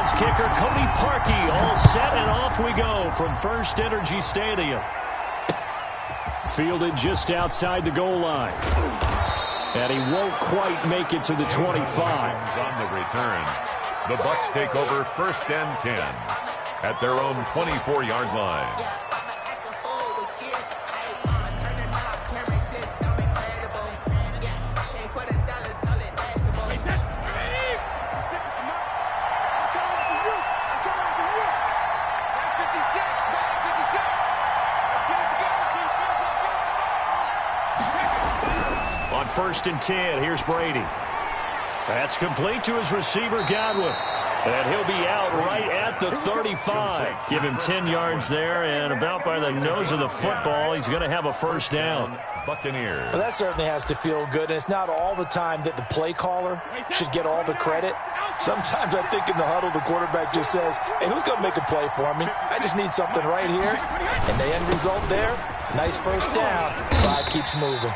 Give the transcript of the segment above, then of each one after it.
Browns kicker Cody Parkey all set, and off we go from First Energy Stadium. Fielded just outside the goal line. And he won't quite make it to the 25. On the return, the Bucs take over 1st and 10 at their own 24-yard line. On 1st and 10, here's Brady. That's complete to his receiver, Godwin. And he'll be out right at the 35. Give him 10 yards there, and about by the nose of the football, he's going to have a first down. Buccaneers. Well, that certainly has to feel good, and it's not all the time that the play caller should get all the credit. Sometimes I think in the huddle, the quarterback just says, hey, who's going to make a play for me? I just need something right here. And the end result there, nice first down. Drive keeps moving.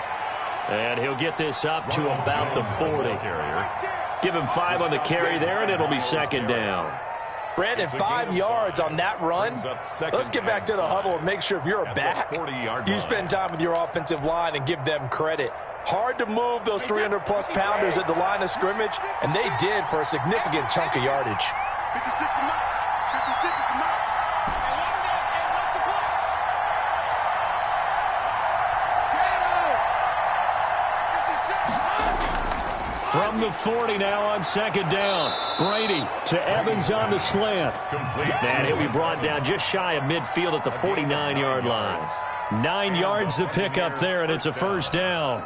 And he'll get this up to about the 40. Give him 5 on the carry there, and it'll be second down. Brandon, 5 yards on that run. Let's get back to the huddle and make sure if you're a back, you spend time with your offensive line and give them credit. Hard to move those 300-plus pounders at the line of scrimmage, and they did for a significant chunk of yardage. From the 40 now on second down. Brady to Evans on the slant. And he'll be brought down just shy of midfield at the 49-yard line. 9 yards to pick up there, and it's a first down.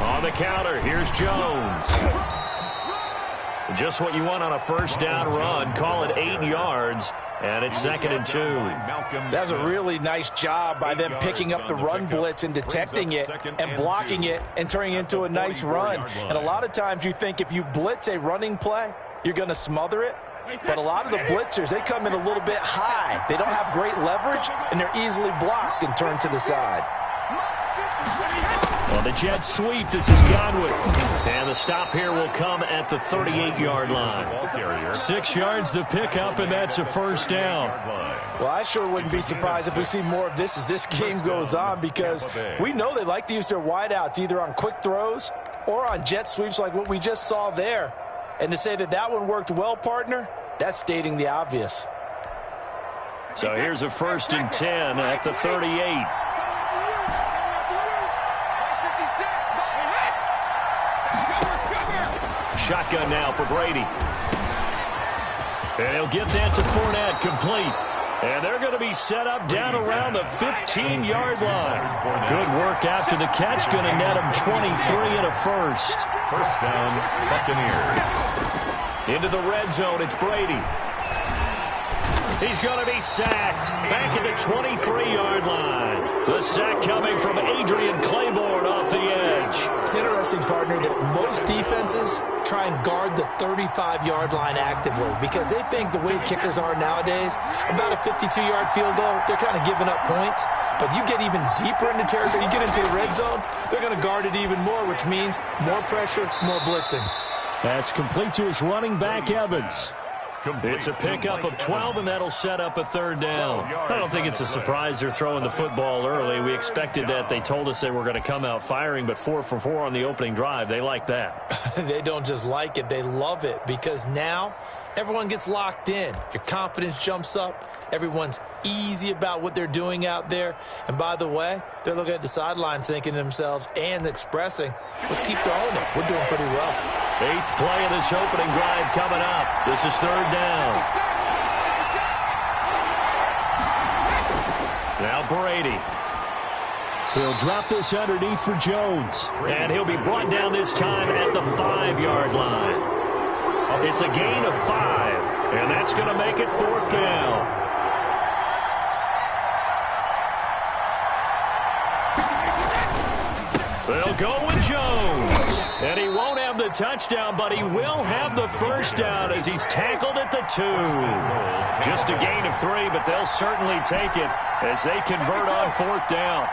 On the counter, here's Jones. Just what you want on a first down run. Call it 8 yards, and it's 2nd and 2. That's a really nice job by them picking up the run blitz and detecting it and blocking it and turning it into a nice run. And a lot of times you think if you blitz a running play, you're going to smother it. But a lot of the blitzers, they come in a little bit high. They don't have great leverage, and they're easily blocked and turned to the side. On the jet sweep, this is Godwin. And the stop here will come at the 38-yard line. 6 yards to pick up, and that's a first down. Well, I sure wouldn't be surprised if we see more of this as this game goes on, because we know they like to use their wideouts either on quick throws or on jet sweeps like what we just saw there. And to say that that one worked well, partner, that's stating the obvious. So here's a 1st and 10 at the 38. Shotgun now for Brady. And he'll get that to Fournette, complete. And they're going to be set up down around the 15-yard line. Good work after the catch. Going to net him 23 and a first. First down, Buccaneers. Into the red zone, it's Brady. He's going to be sacked. Back at the 23-yard line. The sack coming from Adrian Claiborne off the edge. It's interesting, partner, that most defenses try and guard the 35-yard line actively because they think the way kickers are nowadays, about a 52-yard field goal, they're kind of giving up points. But you get even deeper into territory, you get into the red zone, they're going to guard it even more, which means more pressure, more blitzing. That's complete to his running back, Evans. It's a pickup of 12, and that'll set up a third down. I don't think it's a surprise they're throwing the football early. We expected that. They told us they were going to come out firing, but 4 for 4 on the opening drive. They like that. They don't just like it. They love it because now everyone gets locked in. Your confidence jumps up. Everyone's easy about what they're doing out there. And by the way, they're looking at the sideline thinking to themselves and expressing, let's keep throwing it. We're doing pretty well. 8th play of this opening drive coming up. This is third down. Now Brady. He'll drop this underneath for Jones. And he'll be brought down this time at the 5-yard line. It's a gain of 5. And that's going to make it fourth down. They'll go with Jones. And he won't have the touchdown, but he will have the first down as he's tackled at the 2. Just a gain of 3, but they'll certainly take it as they convert on 4th down.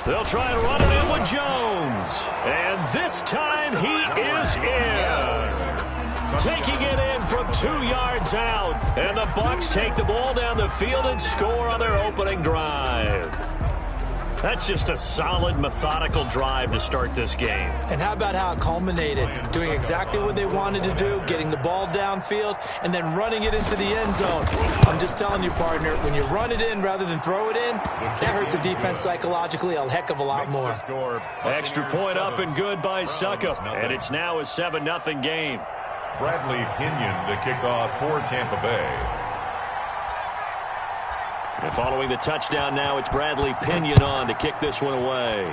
They'll try and run it in with Jones. And this time he is in. Taking it in from 2 yards out. And the Bucs take the ball down the field and score on their opening drive. That's just a solid, methodical drive to start this game. And how about how it culminated? Doing exactly what they wanted to do, getting the ball downfield, and then running it into the end zone. I'm just telling you, partner, when you run it in rather than throw it in, that hurts a defense psychologically a heck of a lot more. Extra point up and good by Succop. And it's now a 7-0 game. Bradley Pinion to kick off for Tampa Bay. And following the touchdown now, it's Bradley Pinion on to kick this one away.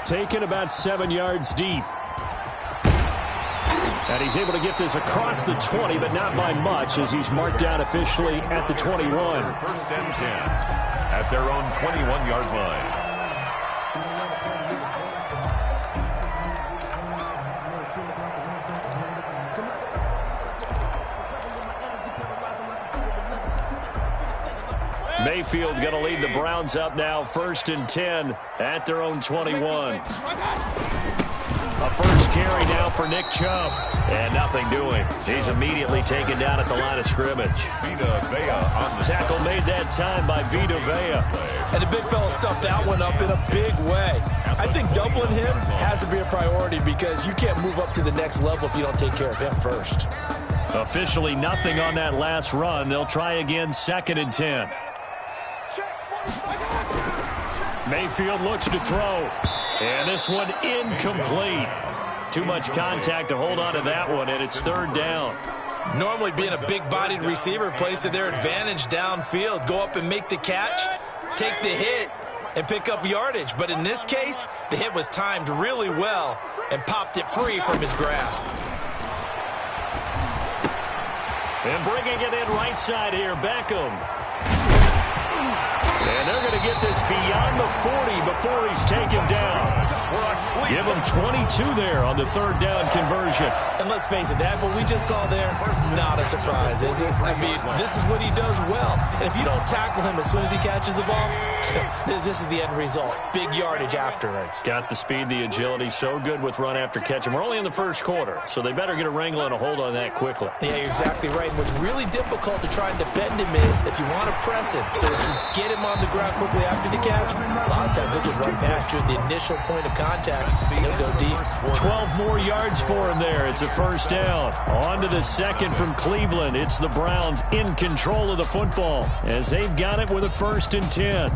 Taken about 7 yards deep. And he's able to get this across the 20, but not by much as he's marked down officially at the 21. First and 10 at their own 21-yard line. Mayfield going to lead the Browns up now, 1st and 10 at their own 21. A first carry now for Nick Chubb. And nothing doing. He's immediately taken down at the line of scrimmage. Vita Vea on the tackle made that time by Vita Vea. And the big fella stuffed that one up in a big way. I think doubling him has to be a priority because you can't move up to the next level if you don't take care of him first. Officially nothing on that last run. They'll try again, 2nd and 10. Mayfield looks to throw. And this one incomplete. Too much contact to hold on to that one, and it's 3rd down. Normally being a big-bodied receiver plays to their advantage downfield. Go up and make the catch, take the hit, and pick up yardage. But in this case, the hit was timed really well and popped it free from his grasp. And bringing it in right side here, Beckham. And they're going to get this beyond the 40 before he's taken down. Give him 22 there on the 3rd down conversion. And let's face it, that what we just saw there, not a surprise, is it? I mean, this is what he does well. And if you don't tackle him as soon as he catches the ball, this is the end result. Big yardage afterwards. Got the speed, the agility, so good with run after catch. And we're only in the 1st quarter, so they better get a wrangle and a hold on that quickly. Yeah, you're exactly right. And what's really difficult to try and defend him is if you want to press him so that you get him on the ground quickly after the catch, a lot of times he'll just run past you at the initial point of contact, and he'll go deep. 12 more yards for him there. It's a 1st down. On to the 2nd from Cleveland. It's the Browns in control of the football as they've got it with a 1st and 10.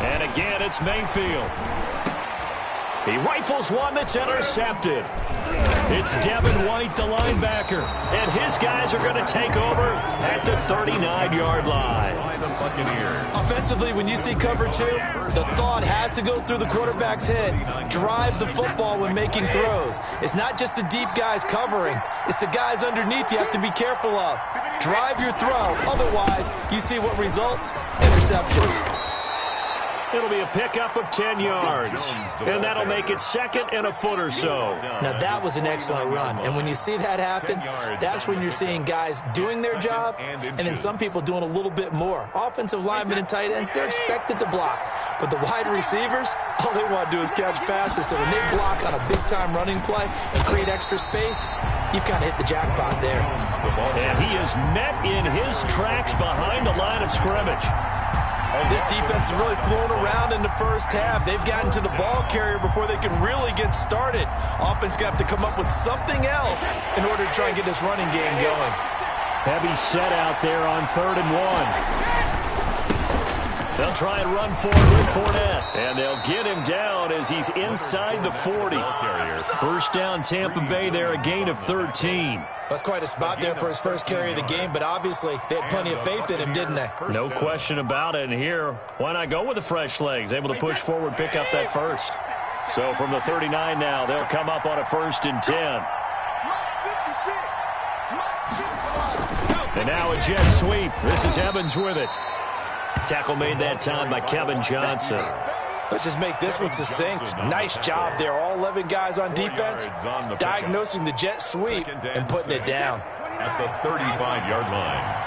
And again, it's Mayfield. He rifles one that's intercepted. It's Devin White, the linebacker. And his guys are going to take over at the 39-yard line. Offensively, when you see cover 2, the thought has to go through the quarterback's head. Drive the football when making throws. It's not just the deep guys covering. It's the guys underneath you have to be careful of. Drive your throw. Otherwise, you see what results? Interceptions. It'll be a pickup of 10 yards, and that'll make it 2nd and a foot or so. Now, that was an excellent run, and when you see that happen, that's when you're seeing guys doing their job, and then some people doing a little bit more. Offensive linemen and tight ends, they're expected to block, but the wide receivers, all they want to do is catch passes, so when they block on a big-time running play and create extra space, you've kind of hit the jackpot there. And he is met in his tracks behind the line of scrimmage. This defense is really flown around in the 1st half. They've gotten to the ball carrier before they can really get started. Offense going to have to come up with something else in order to try and get this running game going. Heavy set out there on 3rd and 1. They'll try and run forward with Fournette. And they'll get him down as he's inside the 40. First down, Tampa Bay there, a gain of 13. That's quite a spot there for his first carry of the game, but obviously they had plenty of faith in him, didn't they? No question about it. And here, why not go with the fresh legs? Able to push forward, pick up that first. So from the 39 now, they'll come up on a 1st and 10. And now a jet sweep. This is Evans with it. Tackle made that time by Kevin Johnson. Let's just make this one succinct. Nice job there. All 11 guys on defense, diagnosing the jet sweep and putting it down. At the 35-yard line.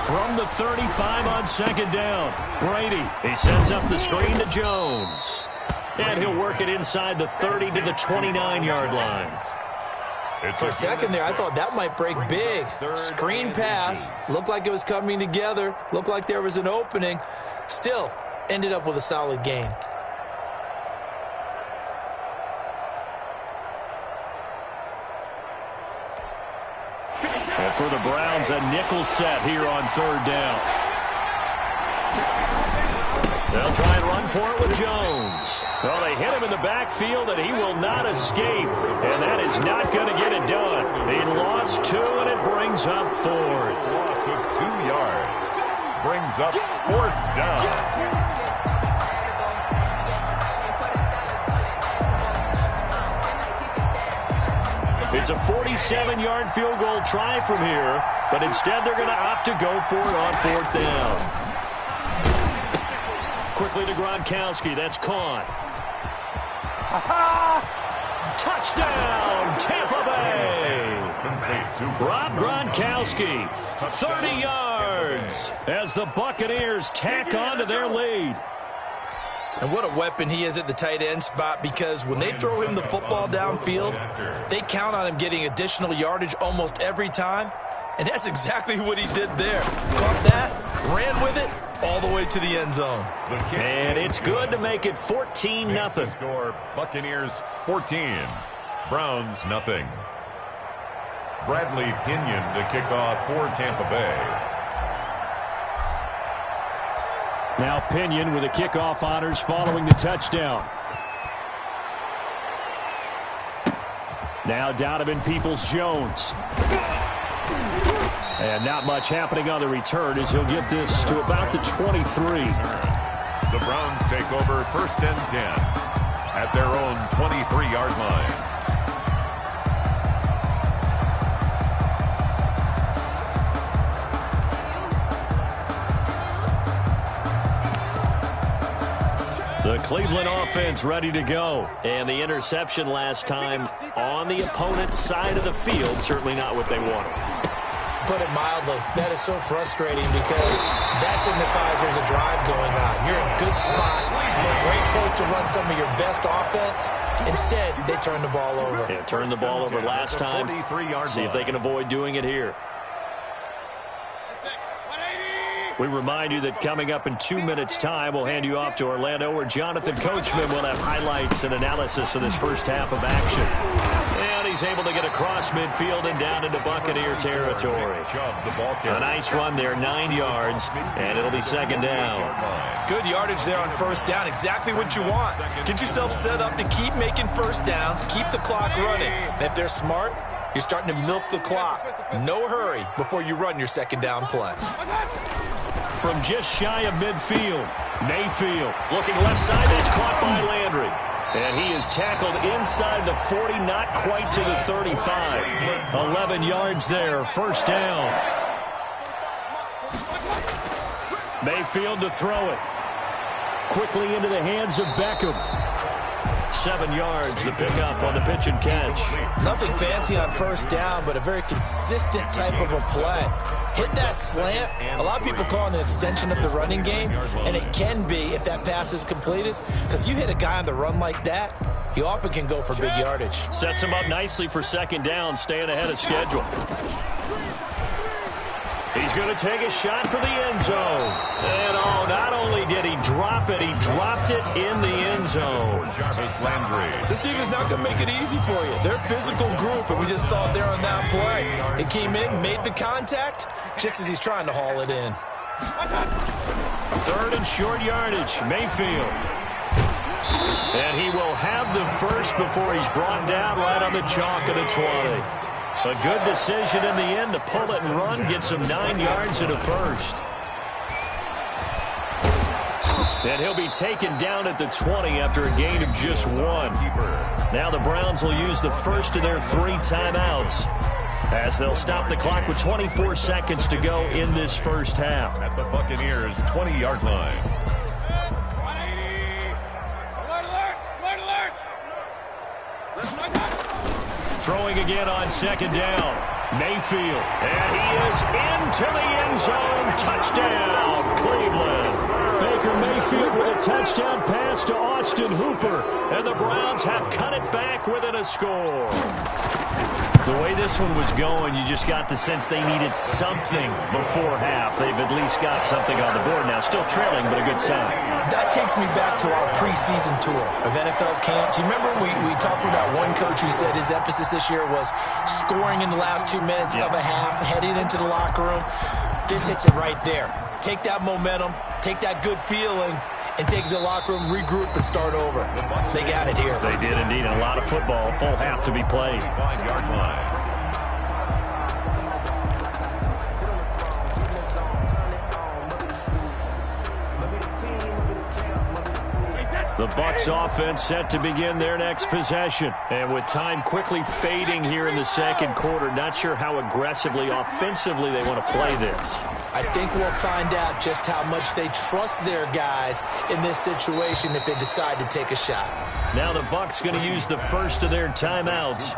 From the 35 on 2nd down, Brady. He sets up the screen to Jones. And he'll work it inside the 30 to the 29-yard line. For a second there, I thought that might break big. Screen pass. Looked like it was coming together. Looked like there was an opening. Still, ended up with a solid gain. And for the Browns, a nickel set here on 3rd down. They'll try and run for it with Jones. Well, they hit him in the backfield, and he will not escape. And that is not going to get it done. He lost 2, and it brings up 4th. Loss of 2 yards. Brings up 4th down. It's a 47-yard field goal try from here, but instead they're going to opt to go for it on 4th down. Quickly to Gronkowski. That's caught. Touchdown, Tampa Bay. Rob Gronkowski, 30 yards as the Buccaneers tack on to their lead. And what a weapon he is at the tight end spot, because when they throw him the football downfield, they count on him getting additional yardage almost every time. And that's exactly what he did there. Caught that, ran with it, all the way to the end zone. And it's good to make it 14-0. Score Buccaneers 14, Browns nothing. Bradley Pinion to kick off for Tampa Bay. Now Pinion with the kickoff honors following the touchdown. Now Donovan Peoples-Jones. And not much happening on the return as he'll get this to about the 23. The Browns take over 1st and 10 at their own 23-yard line. The Cleveland offense ready to go. And the interception last time on the opponent's side of the field, certainly not what they wanted. Put it mildly, that is so frustrating, because that signifies there's a drive going on. You're in a good spot, a great place to run some of your best offense. Instead, they turn the ball over. Yeah, turned the ball over last time. See if they can avoid doing it here. We remind you that coming up in 2 minutes' time, we'll hand you off to Orlando, where Jonathan Coachman will have highlights and analysis of this first half of action. And he's able to get across midfield and down into Buccaneer territory. A nice run there, 9 yards, and it'll be 2nd down. Good yardage there on 1st down, exactly what you want. Get yourself set up to keep making 1st downs, keep the clock running. And if they're smart, you're starting to milk the clock. No hurry before you run your 2nd down play. From just shy of midfield, Mayfield looking left side. That's caught by Landry. And he is tackled inside the 40, not quite to the 35. 11 yards there, 1st down. Mayfield to throw it. Quickly into the hands of Beckham. 7 yards, the pickup on the pitch and catch. Nothing fancy on 1st down, but a very consistent type of a play. Hit that slant. A lot of people call it an extension of the running game, and it can be if that pass is completed, because you hit a guy on the run like that, he often can go for big yardage. Sets him up nicely for 2nd down, staying ahead of schedule. He's going to take a shot for the end zone. And not only he did. He dropped it. He dropped it in the end zone. Jarvis Landry. This defense is not going to make it easy for you. They're a physical group, and we just saw it there on that play. He came in, made the contact, just as he's trying to haul it in. Third and short yardage. Mayfield. And he will have the first before he's brought down right on the chalk of the 20. A good decision in the end to pull it and run, get some 9 yards and a first. And he'll be taken down at the 20 after a gain of just 1. Now the Browns will use the first of their 3 timeouts as they'll stop the clock with 24 seconds to go in this first half. At the Buccaneers' 20-yard line. Throwing again on second down. Mayfield. And he is into the end zone. Touchdown, Cleveland. Baker Mayfield with a touchdown pass to Austin Hooper. And the Browns have cut it back within a score. The way this one was going, you just got the sense they needed something before half. They've at least got something on the board now. Still trailing, but a good sign. That takes me back to our preseason tour of NFL camps. You remember we talked with that one coach who said his emphasis this year was scoring in the last 2 minutes of a half, heading into the locker room. This hits it right there. Take that momentum, take that good feeling, and take it to the locker room, regroup, and start over. They got it here. They did indeed. A lot of football, full half to be played. 5-yard line. The Bucs offense set to begin their next possession. And with time quickly fading here in the second quarter, not sure how aggressively, offensively they want to play this. I think we'll find out just how much they trust their guys in this situation if they decide to take a shot. Now the Bucs going to use the first of their timeouts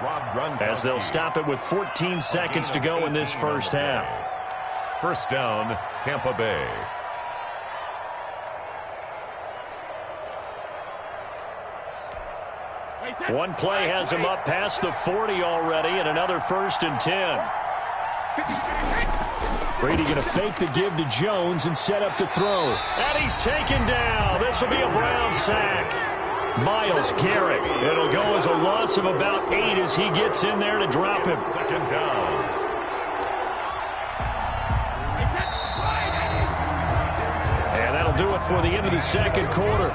as they'll stop it with 14 seconds to go in this first half. First down, Tampa Bay. One play has him up past the 40 already, and another 1st and 10. Brady going to fake the give to Jones and set up to throw. And he's taken down. This will be a Brown sack. Myles Garrett. It'll go as a loss of about 8 as he gets in there to drop him. Second down. And that'll do it for the end of the second quarter.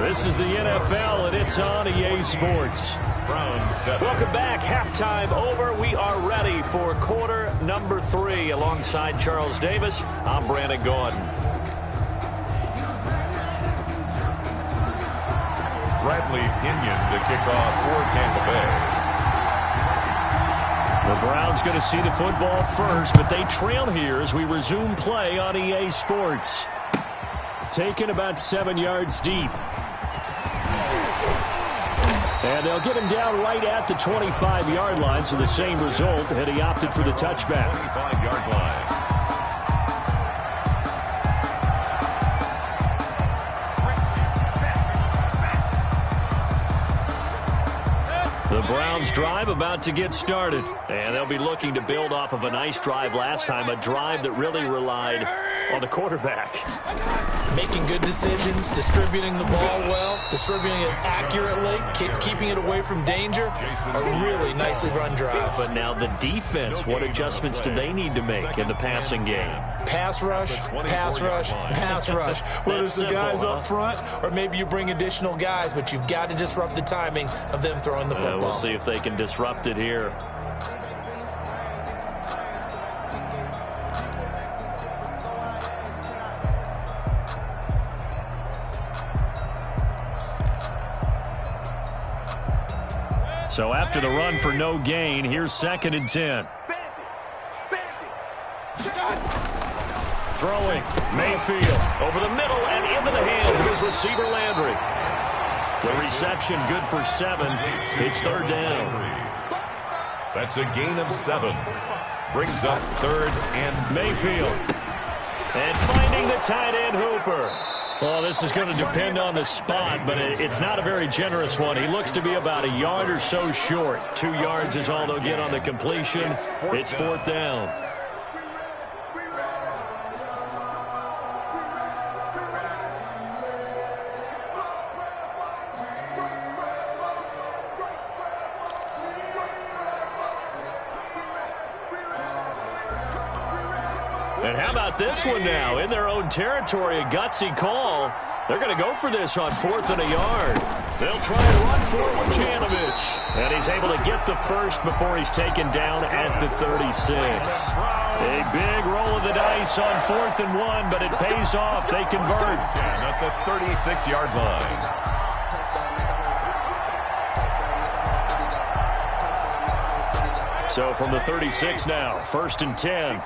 This is the NFL, and it's on EA Sports. Welcome back. Halftime over. We are ready for quarter number 3. Alongside Charles Davis, I'm Brandon Gaudin. Bradley Pinion to kick off for Tampa Bay. The Browns going to see the football first, but they trail here as we resume play on EA Sports. Taken about 7 yards deep. And they'll get him down right at the 25-yard line, so the same result, and he opted for the touchback. 25-yard line. The Browns drive about to get started, and they'll be looking to build off of a nice drive last time, a drive that really relied on the quarterback. Making good decisions, distributing the ball well, distributing it accurately, keeping it away from danger. A really nicely run drive. But now the defense, what adjustments do they need to make in the passing game? Pass rush, pass rush, pass rush. Whether it's the guys up front or maybe you bring additional guys, but you've got to disrupt the timing of them throwing the football. We'll see if they can disrupt it here. So after the run for no gain, here's 2nd and 10. Throwing, Mayfield over the middle and into the hands of his receiver Landry. The reception good for 7. It's 3rd down. That's a gain of 7. Brings up 3rd and Mayfield. And finding the tight end Hooper. Well, this is going to depend on the spot, but it's not a very generous one. He looks to be about a yard or so short. 2 yards is all they'll get on the completion. It's 4th down. And how about this one now? In their own territory, a gutsy call. They're going to go for this on 4th and a yard. They'll try and run for it with Janovich. And he's able to get the first before he's taken down at the 36. A big roll of the dice on 4th and 1, but it pays off. They convert. 10 at the 36-yard line. So from the 36 now, 1st and 10.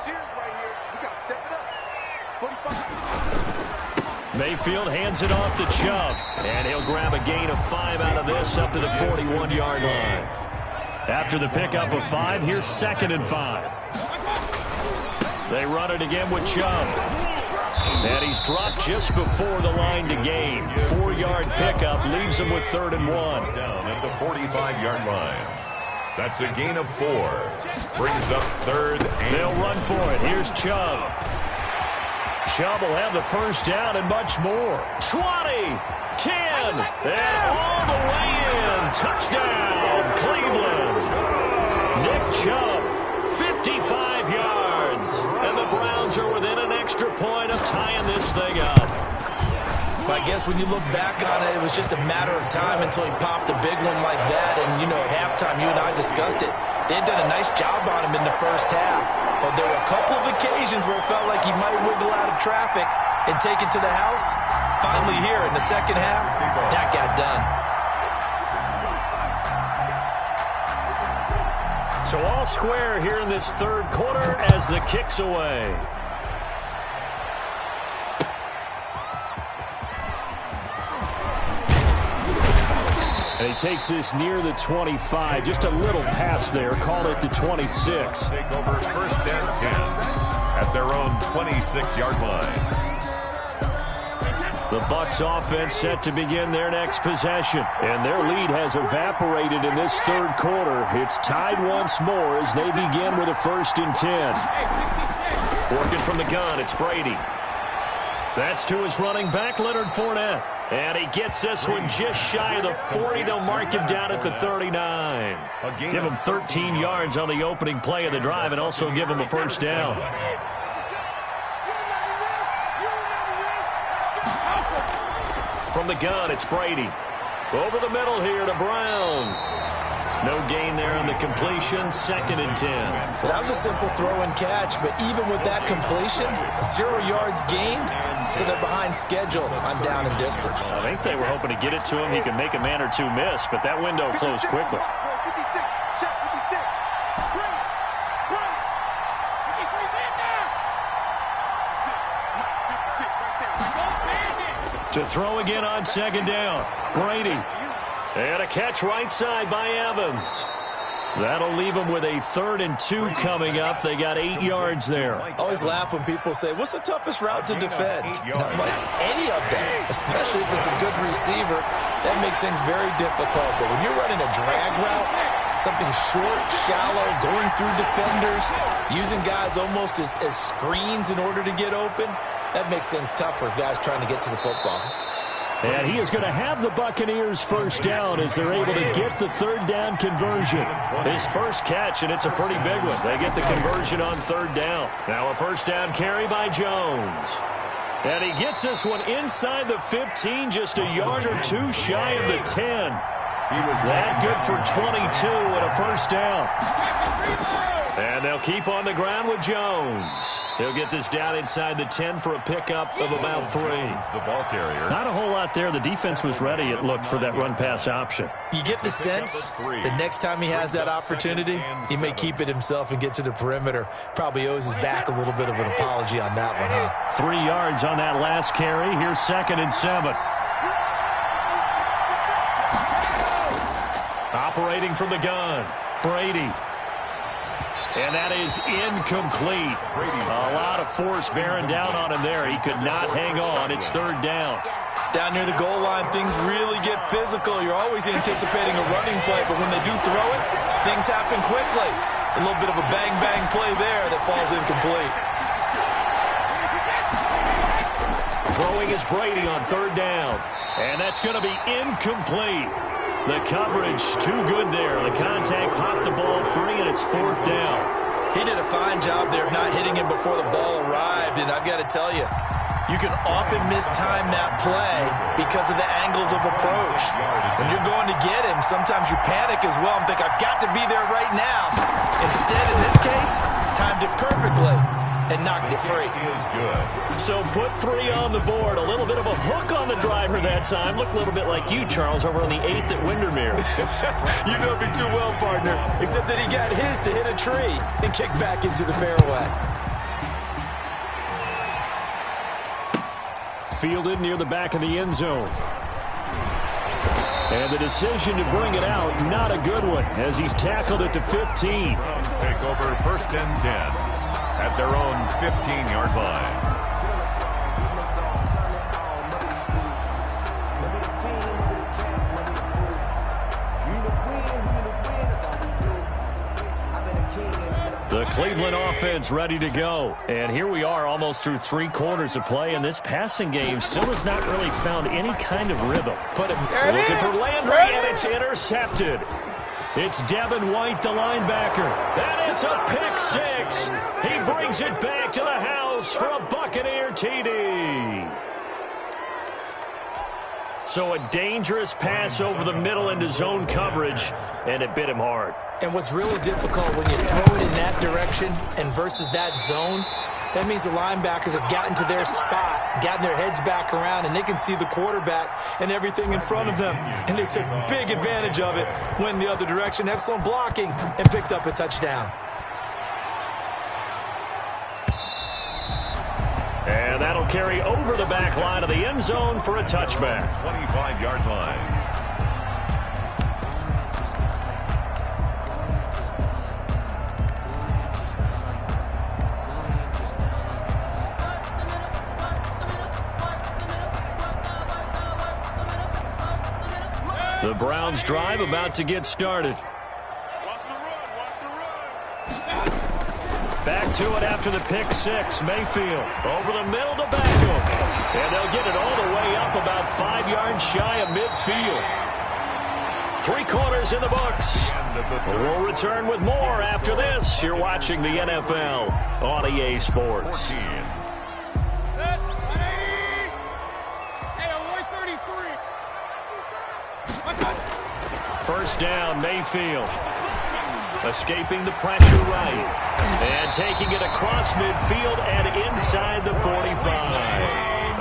Mayfield hands it off to Chubb, and he'll grab a gain of 5 out of this up to the 41-yard line. After the pickup of 5, here's 2nd and 5. They run it again with Chubb, and he's dropped just before the line to gain. 4-yard pickup leaves him with 3rd and 1. Down at the 45-yard line. That's a gain of 4. Brings up 3rd and... They'll run for it. Here's Chubb. Chubb will have the first down and much more. 20, 10, and all the way in. Touchdown, Cleveland. Nick Chubb, 55 yards. And the Browns are within an extra point of tying this thing up. I guess when you look back on it, it was just a matter of time until he popped a big one like that. And, you know, at halftime, you and I discussed it. They had done a nice job on him in the first half. But there were a couple of occasions where it felt like he might wiggle out of traffic and take it to the house. Finally here in the second half, that got done. So all square here in this 3rd quarter as the kick's away. And he takes this near the 25. Just a little pass there. Called it the 26. Take over 1st and 10 at their own 26-yard line. The Bucs offense set to begin their next possession. And their lead has evaporated in this 3rd quarter. It's tied once more as they begin with a 1st and 10. Working from the gun, it's Brady. That's to his running back, Leonard Fournette. And he gets this one just shy of the 40. They'll mark him down at the 39. Give him 13 yards on the opening play of the drive and also give him a first down. From the gun, it's Brady. Over the middle here to Brown. No gain there on the completion. 2nd and 10. That was a simple throw and catch, but even with that completion, 0 yards gained, so they're behind schedule on down and distance. I think they were hoping to get it to him. He could make a man or two miss, but that window closed quickly. To throw again on 2nd down. Brady. And a catch right side by Evans. That'll leave them with a 3rd and 2 coming up. They got 8 yards there. I always laugh when people say, what's the toughest route to defend? Not like any of them, especially if it's a good receiver. That makes things very difficult. But when you're running a drag route, something short, shallow, going through defenders, using guys almost as screens in order to get open, that makes things tough for guys trying to get to the football. And he is going to have the Buccaneers first down as they're able to get the 3rd down conversion. His first catch, and it's a pretty big one. They get the conversion on 3rd down. Now a first down carry by Jones. And he gets this one inside the 15, just a yard or 2 shy of the 10. He was that good for 22 and a first down. And they'll keep on the ground with Jones. He'll get this down inside the 10 for a pickup of about 3. The ball carrier. Not a whole lot there. The defense was ready, it looked, for that run-pass option. You get the sense the next time he has that opportunity, he may keep it himself and get to the perimeter. Probably owes his back a little bit of an apology on that one, huh? 3 yards on that last carry. Here's 2nd and 7. Operating from the gun, Brady. And that is incomplete. A lot of force bearing down on him there. He could not hang on. It's 3rd down. Down near the goal line, things really get physical. You're always anticipating a running play, but when they do throw it, things happen quickly. A little bit of a bang-bang play there that falls incomplete. Throwing is Brady on 3rd down. And that's going to be incomplete. The coverage too good there. The contact popped the ball free, and it's 4th down. He did a fine job there of not hitting him before the ball arrived, and I've got to tell you, you can often mistime that play because of the angles of approach. When you're going to get him, sometimes you panic as well and think, I've got to be there right now. Instead, in this case, timed it perfectly and knocked it free. So put 3 on the board. A little bit of a hook on the driver that time. Looked a little bit like you, Charles, over on the 8th at Windermere. You know me too well, partner, except that he got his to hit a tree and kick back into the fairway. Fielded near the back of the end zone. And the decision to bring it out, not a good one, as he's tackled it to 15. Browns take over 1st and 10 at their own 15-yard line. The Cleveland offense ready to go. And here we are almost through 3 quarters of play, and this passing game still has not really found any kind of rhythm. Looking for Landry, and it's intercepted. It's Devin White, the linebacker. And it's a pick 6. He brings it back to the house for a Buccaneer TD. So a dangerous pass over the middle into zone coverage, and it bit him hard. And what's really difficult when you throw it in that direction and versus that zone, that means the linebackers have gotten to their spot, gotten their heads back around, and they can see the quarterback and everything in front of them. And they took big advantage of it, went the other direction, excellent blocking, and picked up a touchdown. And that'll carry over the back line of the end zone for a touchback. 25-yard line. The Browns drive about to get started. Back to it after the pick 6. Mayfield over the middle to Beckham. And they'll get it all the way up about 5 yards shy of midfield. 3 quarters in the books. We'll return with more after this. You're watching the NFL on EA Sports. First down, Mayfield. Escaping the pressure right. And taking it across midfield and inside the 45.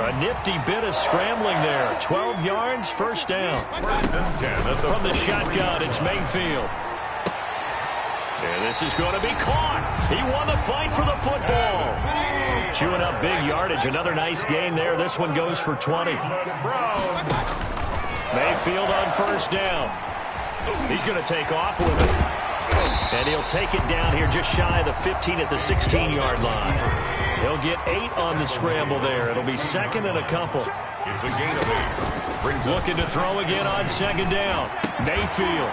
A nifty bit of scrambling there. 12 yards, first down. From the shotgun, it's Mayfield. And this is going to be caught. He won the fight for the football. Chewing up big yardage. Another nice gain there. This one goes for 20. Mayfield on first down. He's going to take off with it. And he'll take it down here just shy of the 15 at the 16-yard line. He'll get 8 on the scramble there. It'll be second and a couple. It's a gain of 8. Looking to throw again on second down. Mayfield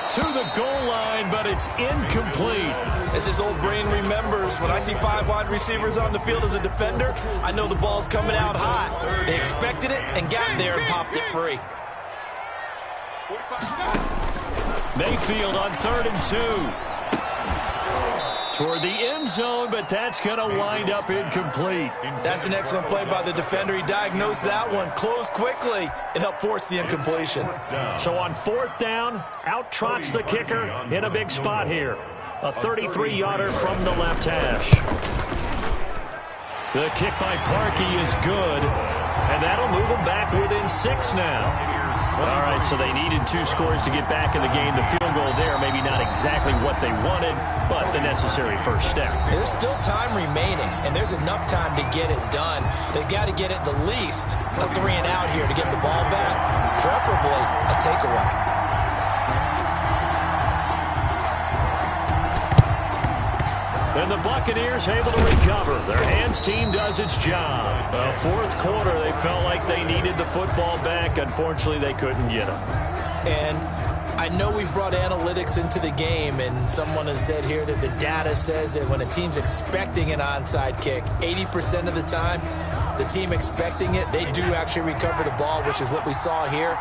to the goal line, but it's incomplete. As his old brain remembers, when I see 5 wide receivers on the field as a defender, I know the ball's coming out hot. They expected it and got there and popped it free. Mayfield on 3rd and 2. Toward the end zone, but that's going to wind up incomplete. That's an excellent play by the defender. He diagnosed that one, closed quickly, and helped force the incompletion. So on 4th down, out trots the kicker in a big spot here. A 33-yarder from the left hash. The kick by Parkey is good, and that'll move them back within 6 now. All right, so they needed 2 scores to get back in the game. The field goal there, maybe not exactly what they wanted, but the necessary first step. There's still time remaining, and there's enough time to get it done. They've got to get it the least a 3 and out here to get the ball back, preferably a takeaway. And the Buccaneers able to recover. Their hands team does its job. 4th quarter, they felt like they needed the football back. Unfortunately, they couldn't get them. And I know we've brought analytics into the game, and someone has said here that the data says that when a team's expecting an onside kick, 80% of the time, the team expecting it, they do actually recover the ball, which is what we saw here.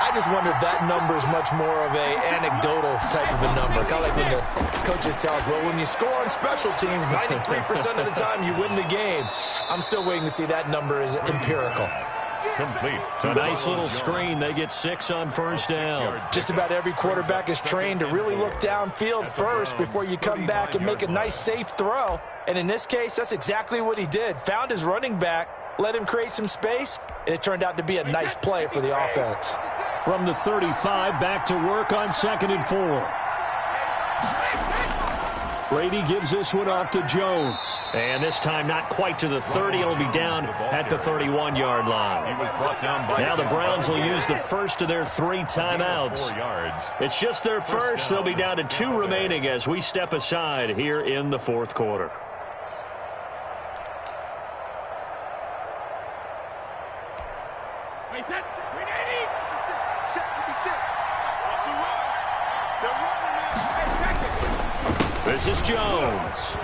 I just wonder if that number is much more of a anecdotal type of a number. Kind of like when the coaches tell us, well, when you score on special teams, 93% of the time you win the game. I'm still waiting to see that number is empirical. Complete. A nice little screen. They get 6 on first down. Just about every quarterback is trained to really look downfield first before you come back and make a nice, safe throw. And in this case, that's exactly what he did. Found his running back, let him create some space, and it turned out to be a nice play for the offense. From the 35, back to work on 2nd and 4. Brady gives this one off to Jones. And this time not quite to the 30. It'll be down at the 31-yard line. Now the Browns will use the first of their 3 timeouts. It's just their first. They'll be down to 2 remaining as we step aside here in the 4th quarter. This is Jones.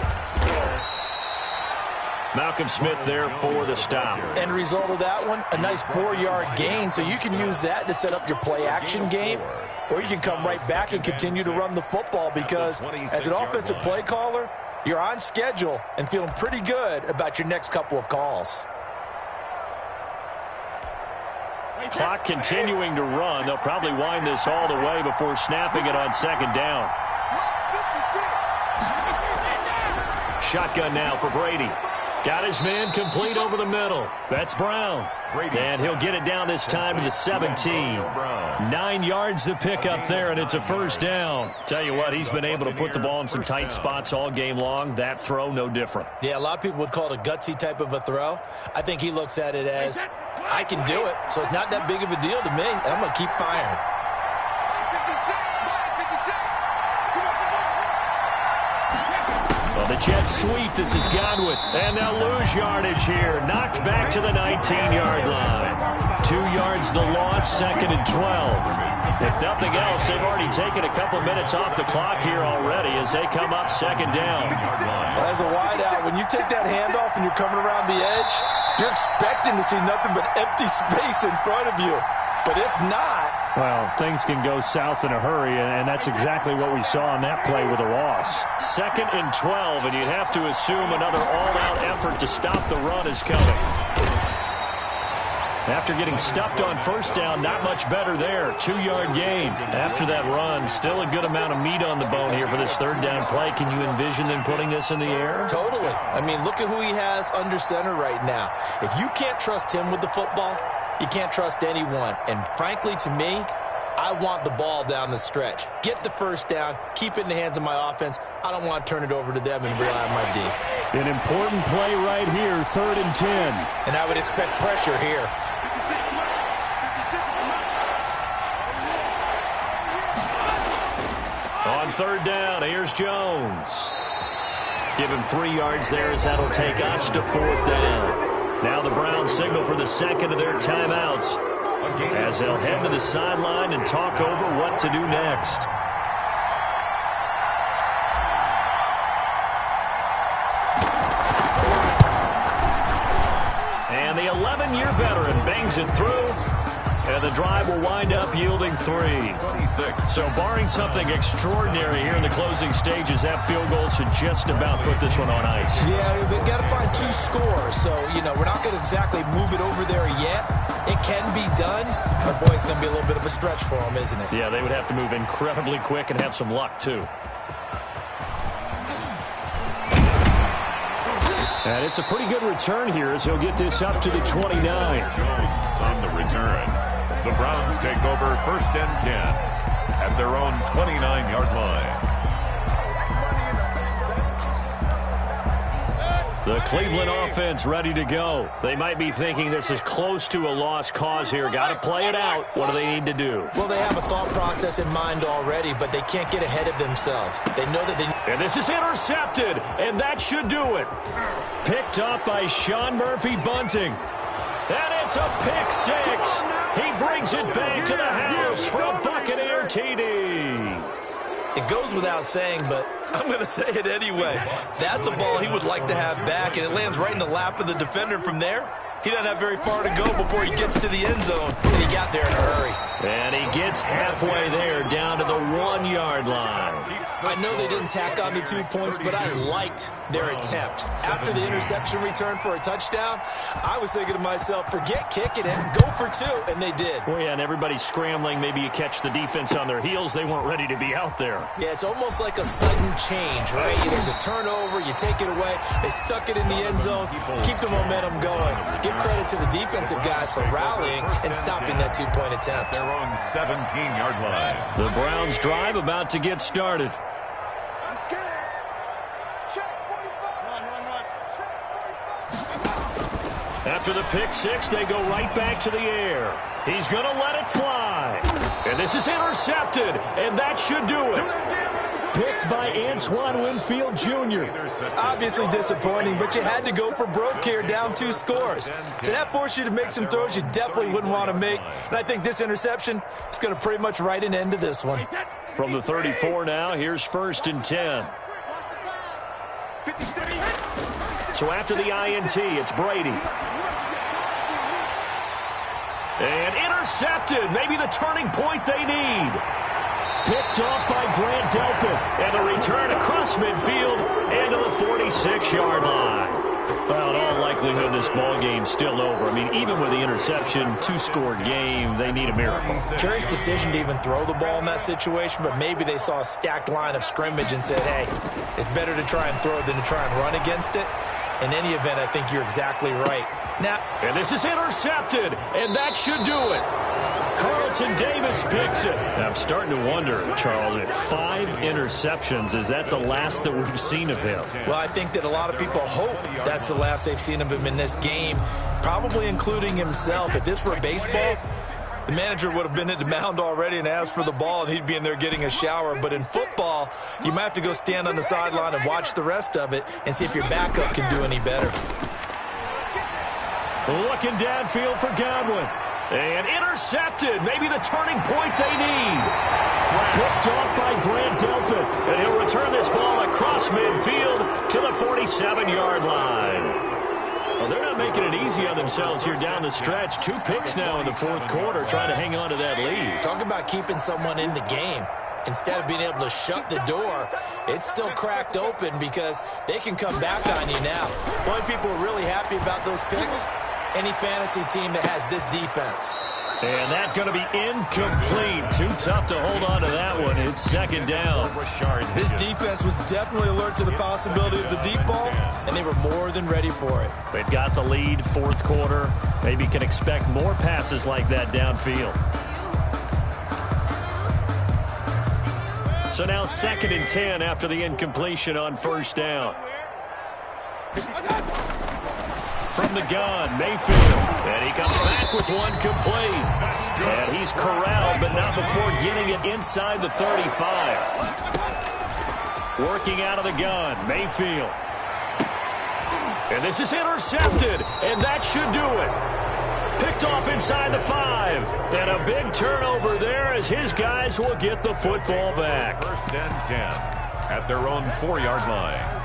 Malcolm Smith there for the stop. End result of that one, a nice 4-yard gain, so you can use that to set up your play-action game, or you can come right back and continue to run the football because as an offensive play caller, you're on schedule and feeling pretty good about your next couple of calls. Clock continuing to run. They'll probably wind this all the way before snapping it on 2nd down. Shotgun now for Brady. Got his man complete over the middle. That's Brown. And he'll get it down this time to the 17. 9 yards to pick up there, and it's a first down. Tell you what, he's been able to put the ball in some tight spots all game long. That throw, no different. Yeah, a lot of people would call it a gutsy type of a throw. I think he looks at it as, I can do it, so it's not that big of a deal to me, and I'm going to keep firing. The Jets sweep. This is Godwin. And they'll lose yardage here. Knocked back to the 19-yard line. 2 yards the loss, 2nd and 12. If nothing else, they've already taken a couple minutes off the clock here already as they come up 2nd down. Well, as a wideout, when you take that handoff and you're coming around the edge, you're expecting to see nothing but empty space in front of you. But if not... Well, things can go south in a hurry, and that's exactly what we saw on that play with a loss. 2nd and 12, and you'd have to assume another all-out effort to stop the run is coming. After getting stuffed on first down, not much better there. 2-yard gain. After that run, still a good amount of meat on the bone here for this 3rd down play. Can you envision them putting this in the air? Totally. I mean, look at who he has under center right now. If you can't trust him with the football, you can't trust anyone. And frankly, to me, I want the ball down the stretch. Get the first down, keep it in the hands of my offense. I don't want to turn it over to them and rely on my D. An important play right here, 3rd and 10. And I would expect pressure here. On 3rd down, here's Jones. Give him 3 yards there as that'll take us to 4th down. Now the Browns signal for the 2nd of their timeouts as they'll head to the sideline and talk over what to do next. And the 11-year veteran bangs it through. And the drive will wind up yielding 3. So barring something extraordinary here in the closing stages, that field goal should just about put this one on ice. Yeah, we've got to find 2 scores. So, we're not going to exactly move it over there yet. It can be done, but boy, it's going to be a little bit of a stretch for them, isn't it? Yeah, they would have to move incredibly quick and have some luck, too. And it's a pretty good return here as he'll get this up to the 29. Jones on the return. The Browns take over 1st and 10 at their own 29-yard line. The Cleveland offense ready to go. They might be thinking this is close to a lost cause here. Got to play it out. What do they need to do? Well, they have a thought process in mind already, but they can't get ahead of themselves. They know that they... And this is intercepted, and that should do it. Picked up by Sean Murphy-Bunting. And it's a pick 6. He brings it back to the house for a Buccaneer TD. It goes without saying, but I'm going to say it anyway. That's a ball he would like to have back, and it lands right in the lap of the defender from there. He doesn't have very far to go before he gets to the end zone, and he got there in a hurry. And he gets halfway there, down to the 1-yard line. I know they didn't tack on the 2 points, but I liked their attempt. After the interception return for a touchdown, I was thinking to myself, forget kicking it, go for 2, and they did. Well, yeah, and everybody's scrambling. Maybe you catch the defense on their heels. They weren't ready to be out there. Yeah, it's almost like a sudden change, right? There's a turnover, you take it away, they stuck it in the end zone, keep the momentum going. Give credit to the defensive guys for rallying and stopping that 2-point attempt. Their own 17-yard line. The Browns' drive about to get started. After the pick six, they go right back to the air. He's going to let it fly. And this is intercepted, and that should do it. Picked by Antoine Winfield Jr. Obviously disappointing, but you had to go for broke here, down 2 scores. So that forced you to make some throws you definitely wouldn't want to make. And I think this interception is going to pretty much write an end to this one. From the 34 now, here's 1st and 10. So after the INT, it's Brady. And intercepted. Maybe the turning point they need. Picked off by Grant Delpit. And the return across midfield into the 46-yard line. Well, in all likelihood, this ball game's still over. I mean, even with the interception, 2-score game, they need a miracle. Curious decision to even throw the ball in that situation, but maybe they saw a stacked line of scrimmage and said, hey, it's better to try and throw than to try and run against it. In any event, I think you're exactly right. Now, and this is intercepted, and that should do it. Carlton Davis picks it. Now, I'm starting to wonder, Charles, if 5 interceptions, is that the last that we've seen of him? Well, I think that a lot of people hope that's the last they've seen of him in this game, probably including himself. If this were baseball, the manager would have been at the mound already and asked for the ball, and he'd be in there getting a shower. But in football, you might have to go stand on the sideline and watch the rest of it and see if your backup can do any better. Looking downfield for Godwin. And intercepted. Maybe the turning point they need. Picked off by Grant Delpit. And he'll return this ball across midfield to the 47-yard line. Well, they're not making it easy on themselves here down the stretch. 2 picks now in the 4th quarter, trying to hang on to that lead. Talk about keeping someone in the game. Instead of being able to shut the door, it's still cracked open because they can come back on you now. The only people who are really happy about those picks, any fantasy team that has this defense. And that's going to be incomplete. Too tough to hold on to that one. It's 2nd down. This defense was definitely alert to the possibility of the deep ball, and they were more than ready for it. They've got the lead, 4th quarter. Maybe can expect more passes like that downfield. So now 2nd and 10 after the incompletion on 1st down. From the gun, Mayfield. And he comes back with one complete. And he's corralled, but not before getting it inside the 35. Working out of the gun, Mayfield. And this is intercepted, and that should do it. Picked off inside the 5. And a big turnover there as his guys will get the football back. 1st and 10 at their own 4-yard line.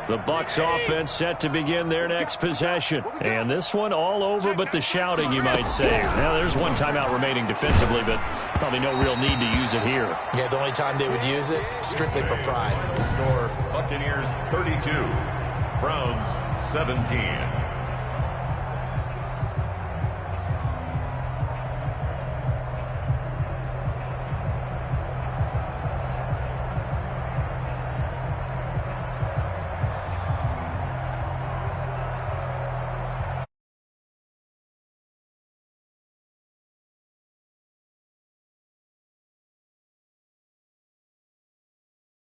The Bucs offense set to begin their next possession. And this one all over but the shouting, you might say. Now, there's one timeout remaining defensively, but probably no real need to use it here. Yeah, the only time they would use it, strictly for pride. Score, Buccaneers 32, Browns 17.